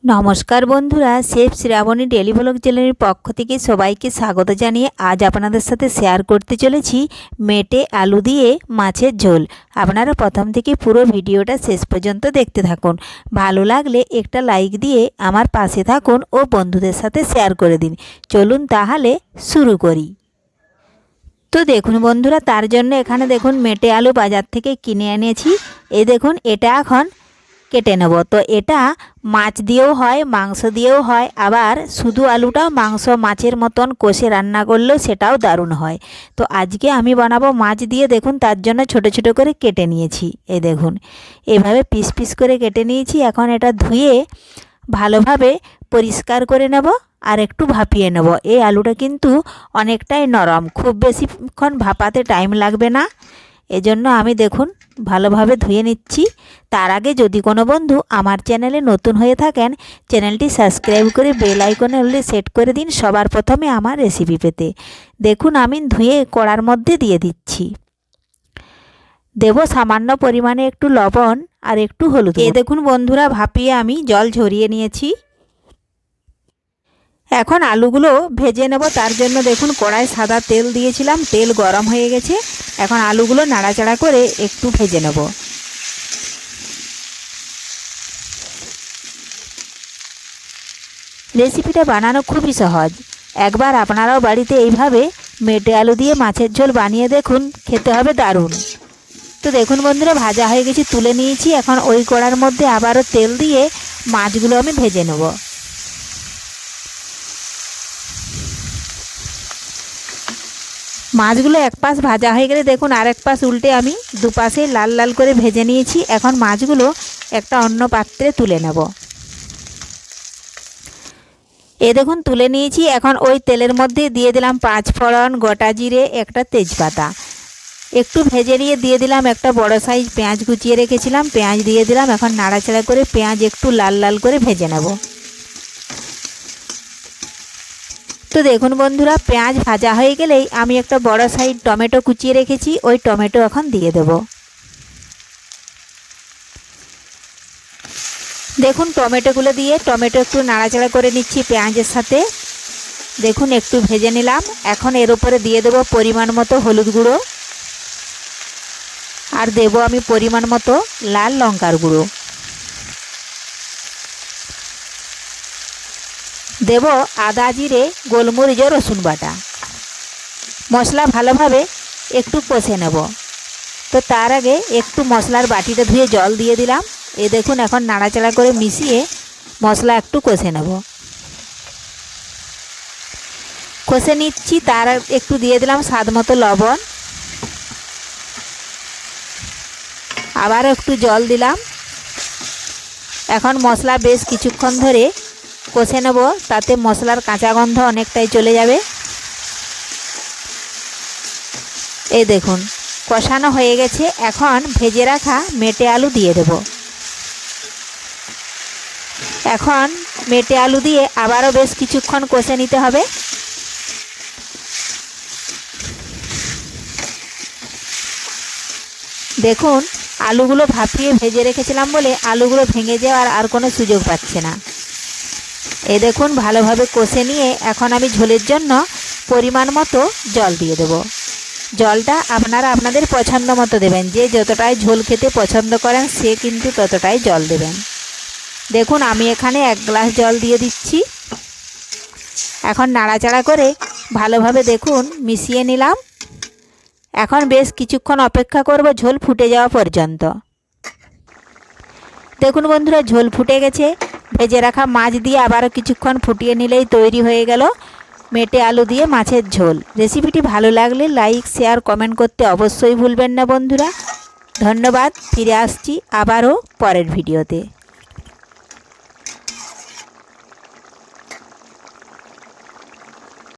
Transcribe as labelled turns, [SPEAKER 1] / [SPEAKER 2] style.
[SPEAKER 1] नमस्कार बंधुरा chef Shravani daily blog channel पक्ष থেকে সবাইকে স্বাগত জানিয়ে আজ আপনাদের সাথে শেয়ার করতে চলেছি মেটে আলু দিয়ে মাছের ঝোল। আপনারা প্রথম থেকে পুরো ভিডিওটা শেষ পর্যন্ত দেখতে থাকুন। ভালো লাগলে একটা লাইক দিয়ে আমার পাশে থাকুন ও বন্ধুদের সাথে শেয়ার করে দিন। চলুন তাহলে শুরু করি। তো দেখুন বন্ধুরা, তার জন্য এখানে দেখুন মেটে আলু বাজার থেকে কিনে এনেছি। এই দেখুন এটা এখন কেটে নেব। তো এটা মাছ দিয়েও হয়, মাংস দিয়েও হয়, আবার শুধু আলুটা মাংস মাছের মতন কষে রান্না করলেও সেটাও দারুণ হয়। তো আজকে আমি বানাবো মাছ দিয়ে। দেখুন তার জন্য ছোট ছোট করে কেটে নিয়েছি। এই দেখুন এভাবে পিস পিস করে কেটে নিয়েছি। এখন এটা ধুয়ে ভালোভাবে পরিষ্কার করে নেব আর একটু ভাপিয়ে নেব। এই আলুটা কিন্তু অনেকটাই নরম, খুব বেশিক্ষণ ভাপাতে টাইম লাগবে না। এজন্য আমি দেখুন ভালোভাবে ধুয়ে নিচ্ছি। তার আগে যদি কোনো বন্ধু আমার চ্যানেলে নতুন হয়ে থাকেন, চ্যানেলটি সাবস্ক্রাইব করে বেল আইকনে হলে সেট করে দিন সবার প্রথমে আমার রেসিপি পেতে। দেখুন আমি ধুয়ে কড়ার মধ্যে দিয়ে দিচ্ছি। দেব সামান্য পরিমাণে একটু লবণ আর একটু হলুদ। এই দেখুন বন্ধুরা ভাপিয়ে আমি জল ঝরিয়ে নিয়েছি। এখন আলুগুলো ভেজে নেব। তার জন্য দেখুন কড়ায় সাদা তেল দিয়েছিলাম, তেল গরম হয়ে গেছে। এখন আলুগুলো নাড়াচাড়া করে একটু ভেজে নেব। রেসিপিটা বানানো খুবই সহজ, একবার আপনারাও বাড়িতে এইভাবে মেটে আলু দিয়ে মাছের ঝোল বানিয়ে দেখুন, খেতে হবে দারুণ। তো দেখুন বন্ধুরা ভাজা হয়ে গেছে, তুলে নিয়েছি। এখন ওই কড়ার মধ্যে আবারও তেল দিয়ে মাছগুলো আমি ভেজে নেব। মাছগুলো এক পাশ ভাজা হয়ে গেলে দেখুন আর এক পাশ উল্টে আমি দুপাশে লাল লাল করে ভেজে নিয়েছি। এখন মাছগুলো একটা অন্য পাত্রে তুলে নেব। এ দেখুন তুলে নিয়েছি। এখন ওই তেলের মধ্যে দিয়ে দিলাম 5 ফোড়ন, গোটা জিরে, একটা তেজপাতা। একটু ভেজে নিয়ে দিয়ে দিলাম একটা বড় সাইজ পেঁয়াজ কুচিয়ে রেখেছিলাম, পেঁয়াজ দিয়ে দিলাম। এখন নাড়াচাড়া করে পেঁয়াজ একটু লাল লাল করে ভেজে নেব। তো দেখুন বন্ধুরা পেঁয়াজ ভাজা হয়ে গেলেই আমি একটা বড় সাইজ টমেটো কুচিয়ে রেখেছি, ওই টমেটো এখন দিয়ে দেব। দেখুন টমেটোগুলো দিয়ে টমেটো একটু নাড়াচাড়া করে নিচ্ছি পেঁয়াজের সাথে। দেখুন একটু ভেজে নিলাম। এখন এর উপরে দিয়ে দেব পরিমাণ মতো হলুদ গুঁড়ো আর দেব আমি পরিমাণ মতো লাল লঙ্কার গুঁড়ো। দেব আদা, জিরে, গোলমরিচ ও রসুন বাটা। মশলা ভালোভাবে একটু কষে নেব। তো তার আগে একটু মশলার বাটিটা ধুয়ে জল দিয়ে দিলাম। এই দেখুন এখন নাড়াচাড়া করে মিশিয়ে মশলা একটু কষে নেব। কষে নিচ্ছি। তার একটু দিয়ে দিলাম স্বাদ মতো লবণ, আবার একটু জল দিলাম। এখন মশলা বেশ কিছুক্ষণ ধরে কষে নেব, তাতে মশলার কাঁচা গন্ধ অনেকটাই চলে যাবে। এই দেখুন কষানো হয়ে গেছে। এখন ভেজে রাখা মেটে আলু দিয়ে দেব। এখন মেটে আলু দিয়ে আবারও বেশ কিছুক্ষণ কষে নিতে হবে। দেখুন আলুগুলো ভাপিয়ে ভেজে রেখেছিলাম বলে আলুগুলো ভেঙে যাওয়ার আর কোনো সুযোগ পাচ্ছে না। এই দেখুন ভালোভাবে কষে নিয়ে এখন আমি ঝোলের জন্য পরিমাণ মতো জল দিয়ে দেব। জলটা আপনারা আপনাদের পছন্দ মতো দেবেন, যে যতটাই ঝোল খেতে পছন্দ করেন সে কিন্তু ততটাই জল দেবেন। দেখুন আমি এখানে 1 গ্লাস জল দিয়ে দিচ্ছি। এখন নাড়াচাড়া করে ভালোভাবে দেখুন মিশিয়ে নিলাম। এখন বেশ কিছুক্ষণ অপেক্ষা করব ঝোল ফুটে যাওয়া পর্যন্ত। দেখুন বন্ধুরা ঝোল ফুটে গেছে। ভেজে রাখা মাছ দিয়ে আবারও কিছুক্ষণ ফুটিয়ে নিলেই তৈরি হয়ে গেল মেটে আলু দিয়ে মাছের ঝোল। রেসিপিটি ভালো লাগলে লাইক, শেয়ার, কমেন্ট করতে অবশ্যই ভুলবেন না বন্ধুরা। ধন্যবাদ। ফিরে আসছি আবারও পরের ভিডিওতে।